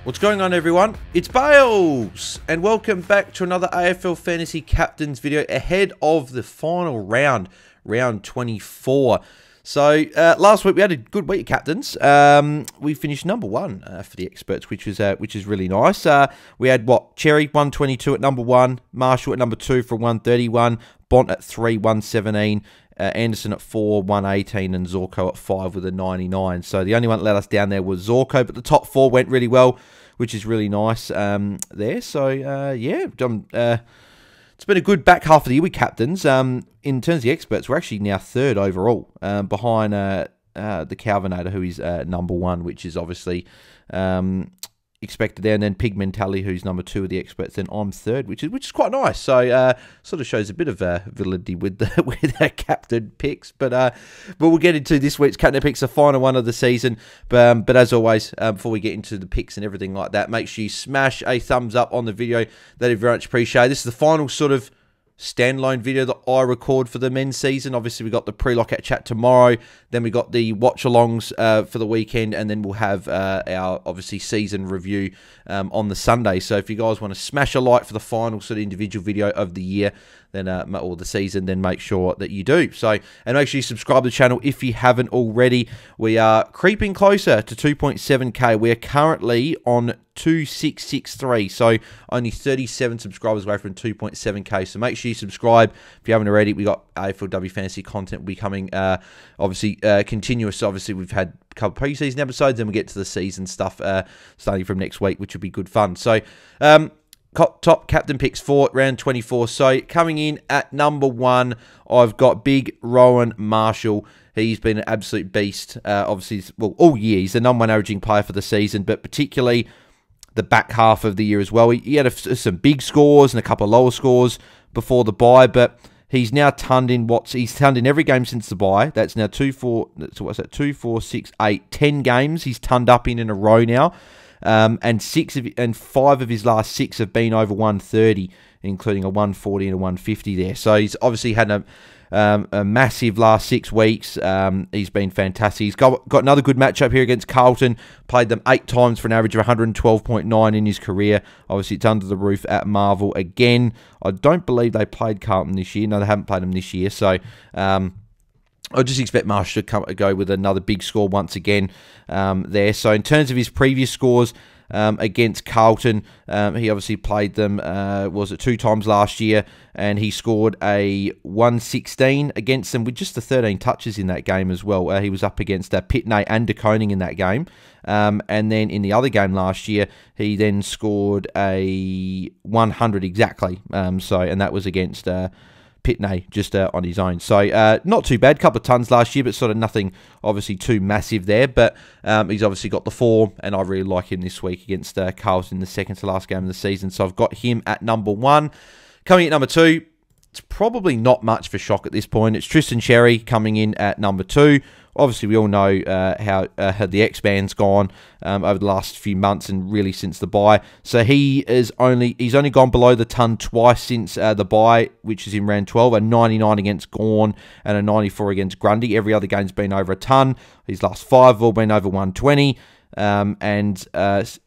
What's going on, everyone? It's Bales, and welcome back to another AFL Fantasy Captains video ahead of the final round, round 24. So, last week we had a good week of captains. We finished number one for the experts, which is really nice. We had, Cherry, 122 at number one, Marshall at number two for 131, Bont at 3, 117, Anderson at 4, 118, and Zorko at 5 with a 99. So the only one that let us down there was Zorko, but the top four went really well, which is really nice there. So, yeah, it's been a good back half of the year with captains. In terms of the experts, we're actually now third overall, behind the Calvinator, who is number one, which is obviously expected there, and then Pigmentelli, who's number two of the experts. Then I'm third, which is quite nice. So sort of shows a bit of validity with with our captain picks. But we'll get into this week's captain picks, the final one of the season. But as always, before we get into the picks and everything like that, make sure you smash a thumbs up on the video. That'd be very much appreciated. This is the final sort of standalone video that I record for the men's season. Obviously, we got the pre-lockout chat tomorrow, then we got the watch-alongs for the weekend, and then we'll have our, obviously, season review on the Sunday. So if you guys want to smash a like for the final sort of individual video of the year, then or the season, then make sure that you do. So, and make sure you subscribe to the channel if you haven't already. We are creeping closer to 2.7k. We are currently on 2663, so only 37 subscribers away from 2.7k. So make sure you subscribe if you haven't already. We got AFLW fantasy content becoming obviously continuous. Obviously, we've had a couple of preseason episodes, then we get to the season stuff starting from next week, which will be good fun. So top captain picks for round 24. So coming in at number one, I've got Big Rowan Marshall. He's been an absolute beast. Obviously, well, all year he's the number one averaging player for the season, but particularly the back half of the year as well. He had some big scores and a couple of lower scores before the bye, but he's now tonned in he's tonned in every game since the bye. That's now 2, 4, so what's that? 2, 4, 6, 8, 10 games he's tonned up in a row now. And 5 of his last 6 have been over 130, including a 140 and a 150 there. So he's obviously had a massive last 6 weeks. He's been fantastic. He's got another good matchup here against Carlton. Played them 8 times for an average of 112.9 in his career. Obviously, it's under the roof at Marvel again. I don't believe they played Carlton this year. No, they haven't played them this year. So I just expect Marshall to go with another big score once again there. So in terms of his previous scores against Carlton, he obviously played them, was it 2 times last year, and he scored a 116 against them with just the 13 touches in that game as well. He was up against Pitney and De Koning in that game. And then in the other game last year, he then scored a 100 exactly. And that was against Pitney just on his own. So not too bad. Couple of tons last year, but sort of nothing obviously too massive there. But he's obviously got the form, and I really like him this week against Carlton in the second to last game of the season. So I've got him at number one. Coming at number two, it's probably not much for shock at this point. It's Tristan Xerri coming in at number two. Obviously, we all know how the X-Band's gone over the last few months and really since the bye. So he's only gone below the ton twice since the bye, which is in round 12, a 99 against Gawn and a 94 against Grundy. Every other game's been over a ton. His last 5 have all been over 120. And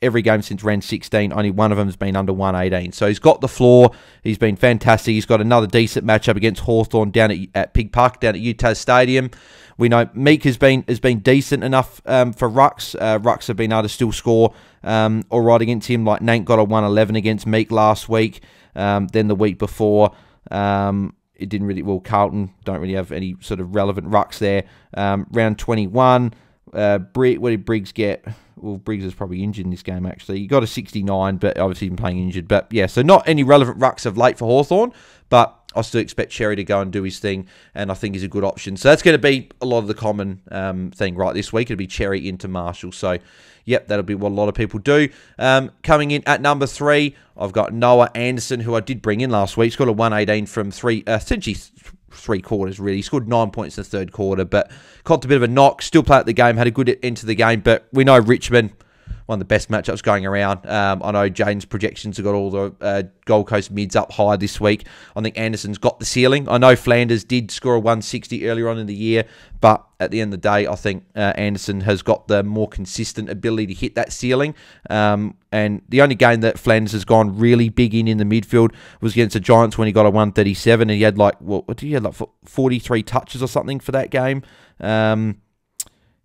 every game since round 16, only one of them has been under 118. So he's got the floor. He's been fantastic. He's got another decent matchup against Hawthorn down at Pig Park, down at Utah Stadium. We know Meek has been decent enough for Rucks. Rucks have been able to still score all right against him. Like Nate got a 111 against Meek last week. Then the week before, it didn't really. Well, Carlton don't really have any sort of relevant Rucks there. Round 21. What did Briggs get? Well, Briggs is probably injured in this game, actually. He got a 69, but obviously been playing injured. But, yeah, so not any relevant rucks of late for Hawthorn, but I still expect Xerri to go and do his thing, and I think he's a good option. So that's going to be a lot of the common thing right this week. It'll be Xerri into Marshall. So, yep, that'll be what a lot of people do. Coming in at number 3, I've got Noah Anderson, who I did bring in last week. He's got a 118 from essentially 3 quarters, really. He scored 9 points in the third quarter, but caught a bit of a knock. Still played the game, had a good end to the game, but we know Richmond one of the best matchups going around. I know Jane's projections have got all the Gold Coast mids up high this week. I think Anderson's got the ceiling. I know Flanders did score a 160 earlier on in the year, but at the end of the day, I think Anderson has got the more consistent ability to hit that ceiling. And the only game that Flanders has gone really big in the midfield was against the Giants when he got a 137, and he had like, what did he have, like 43 touches or something for that game.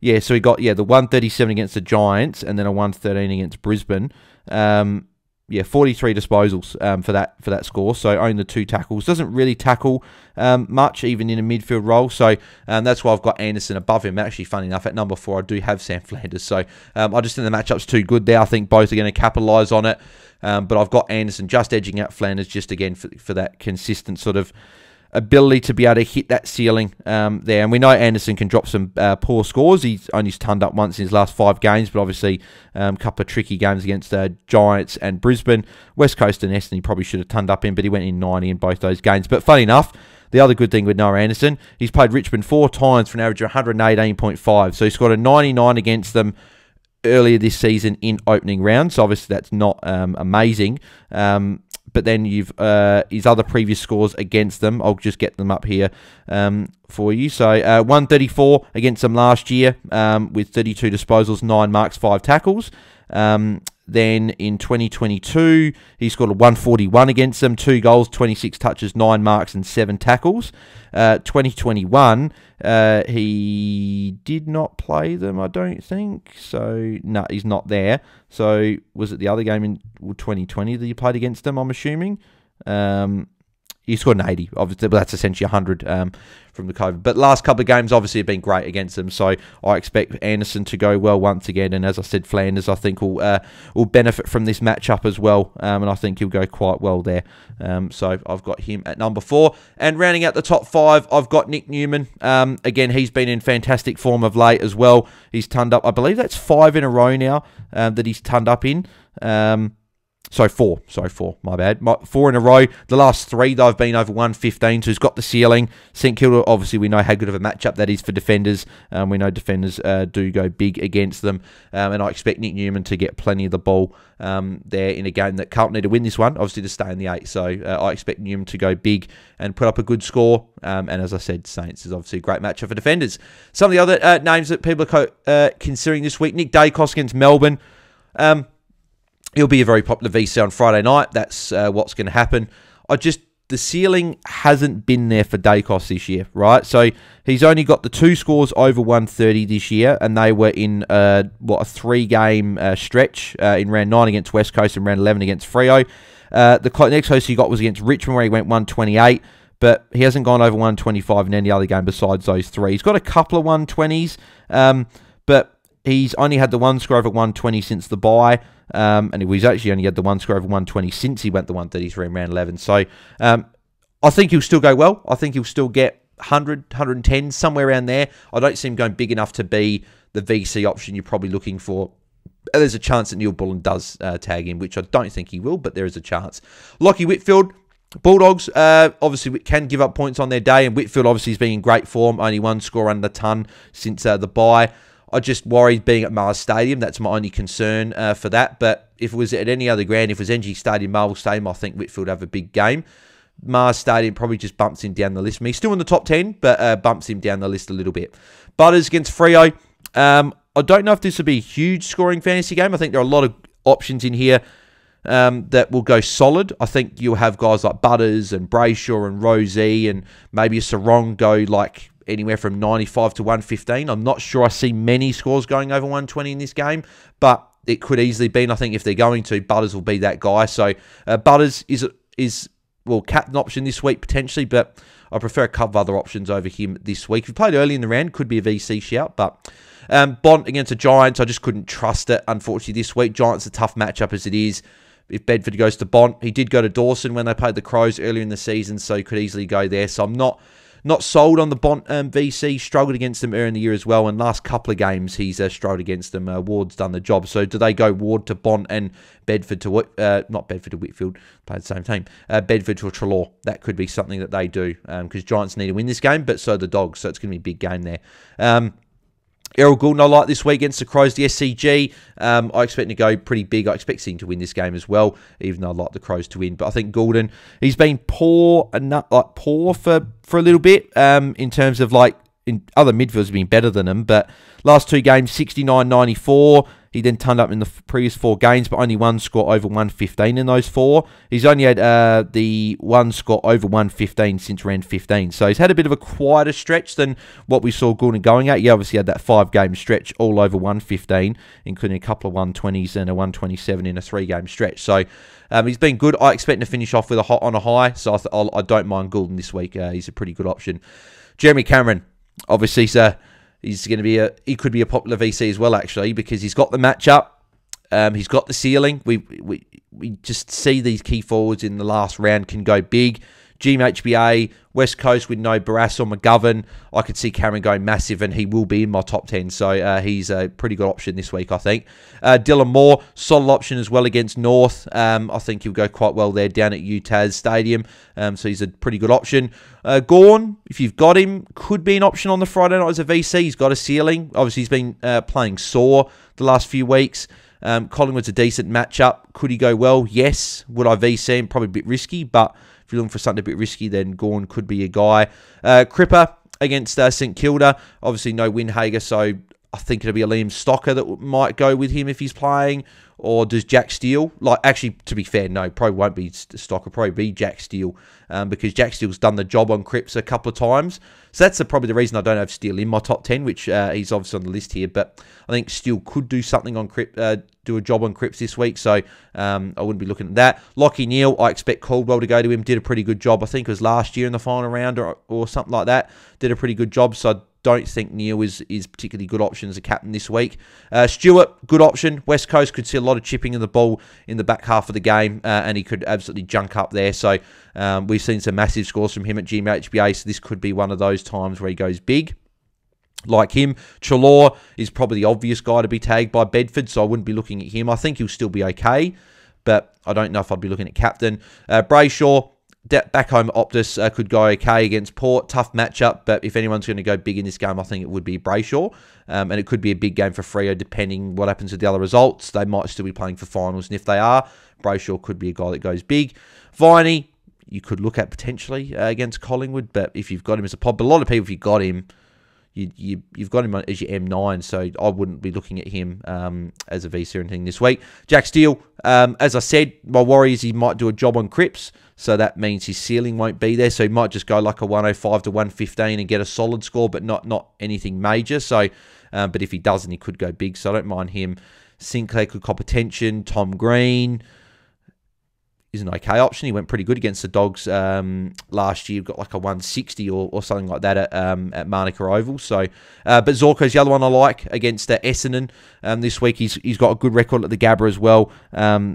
Yeah, so he got, the 137 against the Giants and then a 113 against Brisbane. 43 disposals for that score. So only the 2 tackles. Doesn't really tackle much, even in a midfield role. So that's why I've got Anderson above him. Actually, funny enough, at number 4, I do have Sam Flanders. So I just think the matchup's too good there. I think both are going to capitalise on it. But I've got Anderson just edging out Flanders just again for that consistent sort of ability to be able to hit that ceiling there. And we know Anderson can drop some poor scores. He's only turned up once in his last 5 games, but obviously a couple of tricky games against Giants and Brisbane. West Coast and Essendon he probably should have turned up in, but he went in 90 in both those games. But funny enough, the other good thing with Noah Anderson, he's played Richmond 4 times for an average of 118.5. So he scored a 99 against them earlier this season in opening round. So obviously that's not amazing. But then you've his other previous scores against them. I'll just get them up here for you. So 134 against them last year with 32 disposals, 9 marks, 5 tackles. Then in 2022, he scored a 141 against them, 2 goals, 26 touches, 9 marks, and 7 tackles. 2021, he did not play them, I don't think. So, no, he's not there. So, was it the other game in 2020 that he played against them, I'm assuming? He scored an 80, obviously, but that's essentially 100 from the COVID. But last couple of games, obviously, have been great against them. So I expect Anderson to go well once again. And as I said, Flanders, I think, will benefit from this matchup as well. And I think he'll go quite well there. So I've got him at number 4. And rounding out the top 5, I've got Nick Newman. Again, he's been in fantastic form of late as well. He's turned up, I believe that's 5 in a row now that he's turned up in. Sorry, 4, my bad. 4 in a row. The last 3, though, have been over 115, so he's got the ceiling. St Kilda, obviously, we know how good of a matchup that is for defenders. We know defenders do go big against them, and I expect Nick Newman to get plenty of the ball there in a game that Carlton need to win this one, obviously, to stay in the 8. So I expect Newman to go big and put up a good score. And as I said, Saints is obviously a great matchup for defenders. Some of the other names that people are considering this week, Nick Dacos against Melbourne. He'll be a very popular VC on Friday night. That's what's going to happen. The ceiling hasn't been there for Dacos this year, right? So he's only got the 2 scores over 130 this year, and they were in a 3-game stretch in round 9 against West Coast and round 11 against Freo. The next close he got was against Richmond, where he went 128, but he hasn't gone over 125 in any other game besides those 3. He's got a couple of 120s, but he's only had the 1 score over 120 since the bye. And he's actually only had the 1 score over 120 since he went the 133 in round 11. So I think he'll still go well. I think he'll still get 100, 110, somewhere around there. I don't see him going big enough to be the VC option you're probably looking for. There's a chance that Neil Bullen does tag in, which I don't think he will, but there is a chance. Lockie Whitfield, Bulldogs, obviously can give up points on their day, and Whitfield obviously has been in great form. Only 1 score under the ton since the bye. I just worried being at Mars Stadium. That's my only concern for that. But if it was at any other ground, if it was NG Stadium, Marvel Stadium, I think Whitfield have a big game. Mars Stadium probably just bumps him down the list for me. Still in the top 10, but bumps him down the list a little bit. Butters against Freo. I don't know if this will be a huge scoring fantasy game. I think there are a lot of options in here that will go solid. I think you'll have guys like Butters and Brayshaw and Rosie and maybe a Sarong go like anywhere from 95 to 115. I'm not sure I see many scores going over 120 in this game, but it could easily be. And I think if they're going to, Butters will be that guy. So Butters is captain option this week potentially, but I prefer a couple of other options over him this week. If he played early in the round, could be a VC shout, but Bont against the Giants, I just couldn't trust it, unfortunately, this week. Giants a tough matchup as it is. If Bedford goes to Bont, he did go to Dawson when they played the Crows earlier in the season, so he could easily go there. So I'm not sold on the Bont VC. Struggled against them earlier in the year as well, and last couple of games he's struggled against them. Ward's done the job. So do they go Ward to Bont and Bedford to not Bedford to Whitfield, play the same team, Bedford to Trelaw? That could be something that they do, because Giants need to win this game, but so the Dogs, so it's going to be a big game there. Errol Goulden I like this week against the Crows, the SCG. I expect him to go pretty big. I expect him to win this game as well, even though I like the Crows to win. But I think Goulden, he's been poor for a little bit in terms of in other midfielders have been better than him. But last 2 games, 69-94. He then turned up in the previous 4 games, but only 1 score over 115 in those 4. He's only had the 1 score over 115 since round 15. So he's had a bit of a quieter stretch than what we saw Goulden going at. He obviously had that 5-game stretch all over 115, including a couple of 120s and a 127 in a 3-game stretch. So he's been good. I expect him to finish off with on a high, so I don't mind Goulden this week. He's a pretty good option. Jeremy Cameron, obviously, he's going to be he could be a popular VC as well, actually, because he's got the matchup, he's got the ceiling. We just see these key forwards in the last round can go big. GMHBA, West Coast with no Barras or McGovern. I could see Cameron going massive, and he will be in my top 10. So he's a pretty good option this week, I think. Dylan Moore, solid option as well against North. I think he'll go quite well there down at UTAS Stadium. So he's a pretty good option. Gawn, if you've got him, could be an option on the Friday night as a VC. He's got a ceiling. Obviously, he's been playing sore the last few weeks. Collingwood's a decent matchup. Could he go well? Yes. Would I VC him? Probably a bit risky, but if you're looking for something a bit risky, then Gawn could be a guy. Cripper against St Kilda. Obviously, no Windhager, so I think it'll be a Liam Stocker that might go with him if he's playing. Or does Jack Steele? Actually, to be fair, no, probably won't be Stocker. Probably be Jack Steele because Jack Steele's done the job on Cripps a couple of times. So that's probably the reason I don't have Steele in my top 10, which he's obviously on the list here. But I think Steele could do something on do a job on Cripps this week, so I wouldn't be looking at that. Lockie Neal, I expect Caldwell to go to him. Did a pretty good job. I think it was last year in the final round or something like that. Did a pretty good job, so I don't think Neal is particularly good option as a captain this week. Stewart, good option. West Coast could see a lot of chipping of the ball in the back half of the game, and he could absolutely junk up there. So we've seen some massive scores from him at GMHBA, so this could be one of those times where he goes big. Like him, Chalor is probably the obvious guy to be tagged by Bedford, so I wouldn't be looking at him. I think he'll still be okay, but I don't know if I'd be looking at captain. Brayshaw, back home at Optus, could go okay against Port. Tough matchup, but if anyone's going to go big in this game, I think it would be Brayshaw. And it could be a big game for Freo, depending what happens with the other results. They might still be playing for finals, and if they are, Brayshaw could be a guy that goes big. Viney, you could look at potentially against Collingwood, but if you've got him as a pod, but a lot of people, if you've got him, you've got him as your M9, so I wouldn't be looking at him as a VC or anything this week. Jack Steele, as I said, my worry is he might do a job on Cripps, so that means his ceiling won't be there, so he might just go like a 105 to 115 and get a solid score, but not anything major. So, but if he doesn't, he could go big, so I don't mind him. Sinclair could cop attention. Tom Green is an okay option. He went pretty good against the Dogs last year. Got like a 160 or something like that at Manuka Oval. So, but Zorko's the other one I like against Essendon this week. He's got a good record at the Gabba as well.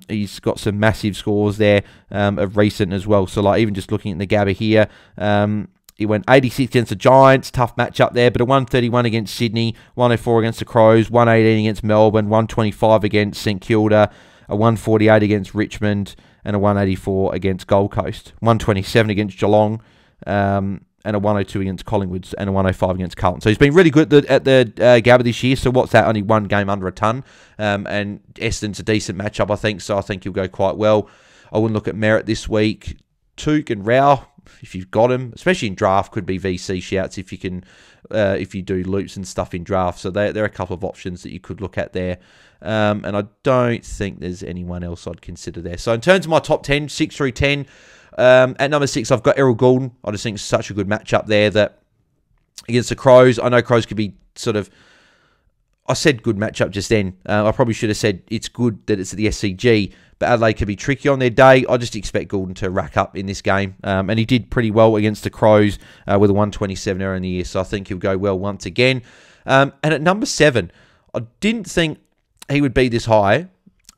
He's got some massive scores there of recent as well. So, like even just looking at the Gabba here, he went 86 against the Giants, tough matchup there, but a 131 against Sydney, 104 against the Crows, 118 against Melbourne, 125 against St Kilda, a 148 against Richmond, and a 184 against Gold Coast, 127 against Geelong, and a 102 against Collingwood, and a 105 against Carlton. So he's been really good at the Gabba this year. So what's that? Only one game under a ton, and Essendon's a decent matchup, I think. So I think he'll go quite well. I wouldn't look at Merritt this week. Took and Rao, if you've got him, especially in draft, could be VC shouts if you can, if you do loops and stuff in draft. So there are a couple of options that you could look at there. And I don't think there's anyone else I'd consider there. So in terms of my top 10, 6 through 10, at number 6, I've got Errol Goulden. I just think it's such a good matchup there that against the Crows, I know Crows could be sort of, I said good matchup just then. I probably should have said it's good that it's at the SCG, but Adelaide could be tricky on their day. I just expect Goulden to rack up in this game. And he did pretty well against the Crows with a 127 error in the year. So I think he'll go well once again. And at number 7, I didn't think he would be this high,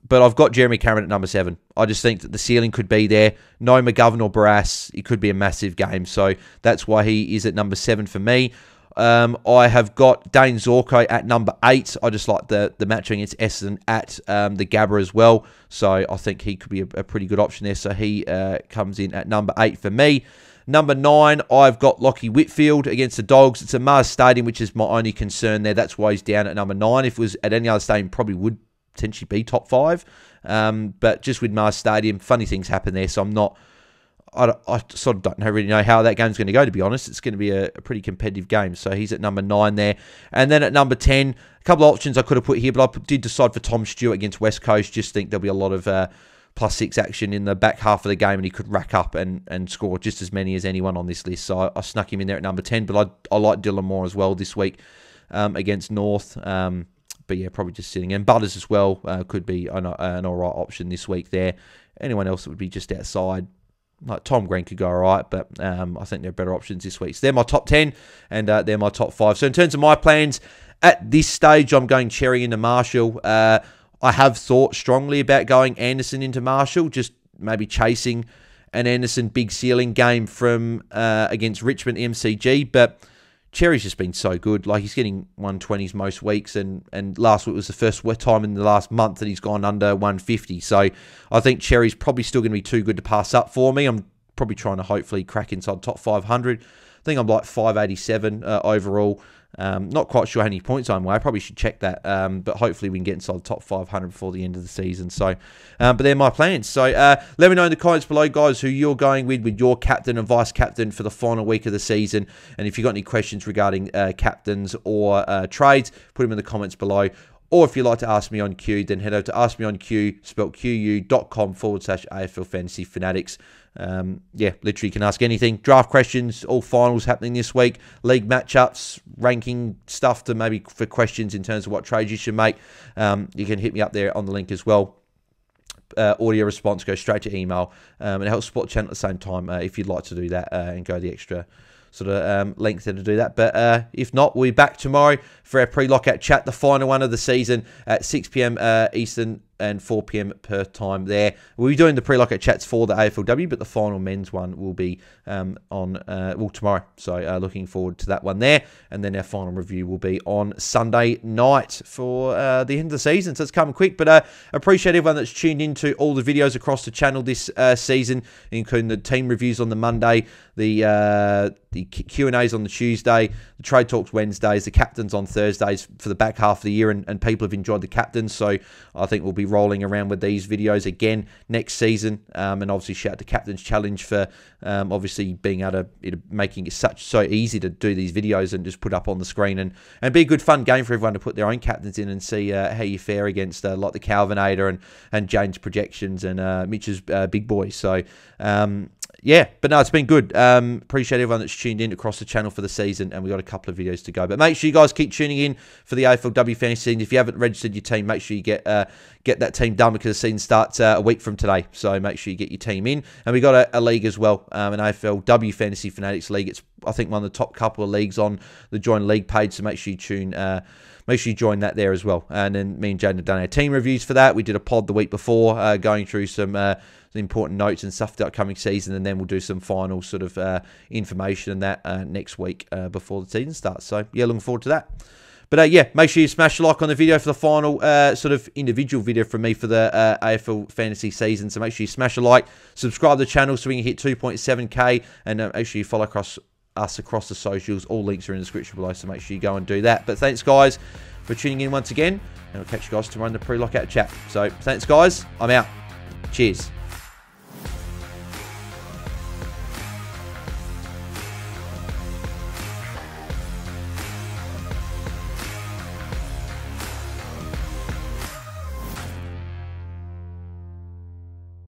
but I've got Jeremy Cameron at number 7. I just think that the ceiling could be there. No McGovern or Barras. It could be a massive game. So that's why he is at number 7 for me. I have got Dane Zorko at number 8. I just like the matching against Essendon at the Gabba as well. So I think he could be a pretty good option there. So he comes in at number 8 for me. Number 9, I've got Lockie Whitfield against the Dogs. It's a Mars Stadium, which is my only concern there. That's why he's down at number 9. If it was at any other stadium, probably would potentially be top 5. But just with Mars Stadium, funny things happen there. So I sort of don't really know how that game's going to go, to be honest. It's going to be a pretty competitive game. So he's at number 9 there. And then at number 10, a couple of options I could have put here, but I did decide for Tom Stewart against West Coast. Just think there'll be a lot of +6 action in the back half of the game, and he could rack up and score just as many as anyone on this list. So I snuck him in there at number 10, but I like Dylan Moore as well this week against North. But yeah, probably just sitting in. Butters as well could be an all right option this week there. Anyone else that would be just outside, like Tom Green could go all right, but I think there are better options this week. So they're my top 10, and they're my top 5. So in terms of my plans, at this stage, I'm going Cherry into Marshall. I have thought strongly about going Anderson into Marshall, just maybe chasing an Anderson big ceiling game from against Richmond MCG, but Cherry's just been so good. Like, he's getting 120s most weeks, and last week was the first time in the last month that he's gone under 150. So I think Cherry's probably still going to be too good to pass up for me. I'm probably trying to hopefully crack inside top 500. I think I'm like 587 overall. Not quite sure how many points I'm away. I probably should check that. But hopefully we can get inside the top 500 before the end of the season. So, but they're my plans. So let me know in the comments below, guys, who you're going with your captain and vice captain for the final week of the season. And if you've got any questions regarding captains or trades, put them in the comments below. Or if you'd like to ask me on Q, then head over to askmeonq, spelled QU.com/AFL Fantasy Fanatics. Yeah, literally you can ask anything. Draft questions, all finals happening this week. League matchups, ranking stuff to maybe for questions in terms of what trades you should make. You can hit me up there on the link as well. Audio response goes straight to email. And it helps support the channel at the same time if you'd like to do that and go the extra sort of length to do that. But if not, we'll be back tomorrow for our pre-lockout chat, the final one of the season at 6 p.m. Eastern and 4 p.m. Perth time there. We'll be doing the pre-lockout chats for the AFLW, but the final men's one will be tomorrow. So looking forward to that one there. And then our final review will be on Sunday night for the end of the season. So it's coming quick, but appreciate everyone that's tuned into all the videos across the channel this season, including the team reviews on the Monday, the Q&As on the Tuesday, the trade talks Wednesdays, the captains on Thursdays for the back half of the year, and people have enjoyed the captains. So I think we'll be rolling around with these videos again next season. And obviously shout out to Captain's Challenge for obviously being able to making it so easy to do these videos and just put up on the screen, and be a good fun game for everyone to put their own captains in and see how you fare against like the Calvinator and Jane's projections and Mitch's big boys. So yeah, but no, it's been good. Appreciate everyone that's tuned in across the channel for the season, and we've got a couple of videos to go. But make sure you guys keep tuning in for the AFLW Fantasy season. If you haven't registered your team, make sure you get that team done, because the season starts a week from today. So make sure you get your team in. And we got a league as well, an AFLW Fantasy Fanatics league. It's, I think, one of the top couple of leagues on the Join League page. So make sure you make sure you join that there as well. And then me and Jaden have done our team reviews for that. We did a pod the week before, going through some important notes and stuff for the upcoming season, and then we'll do some final sort of information and that next week before the season starts. So yeah, looking forward to that. But yeah, make sure you smash a like on the video for the final sort of individual video from me for the AFL Fantasy season. So make sure you smash a like, subscribe to the channel so we can hit 2.7k, and make sure you follow us across the socials. All links are in the description below, so make sure you go and do that. But thanks, guys, for tuning in once again, and I'll catch you guys tomorrow in the pre-lockout chat. So thanks, guys. I'm out. Cheers.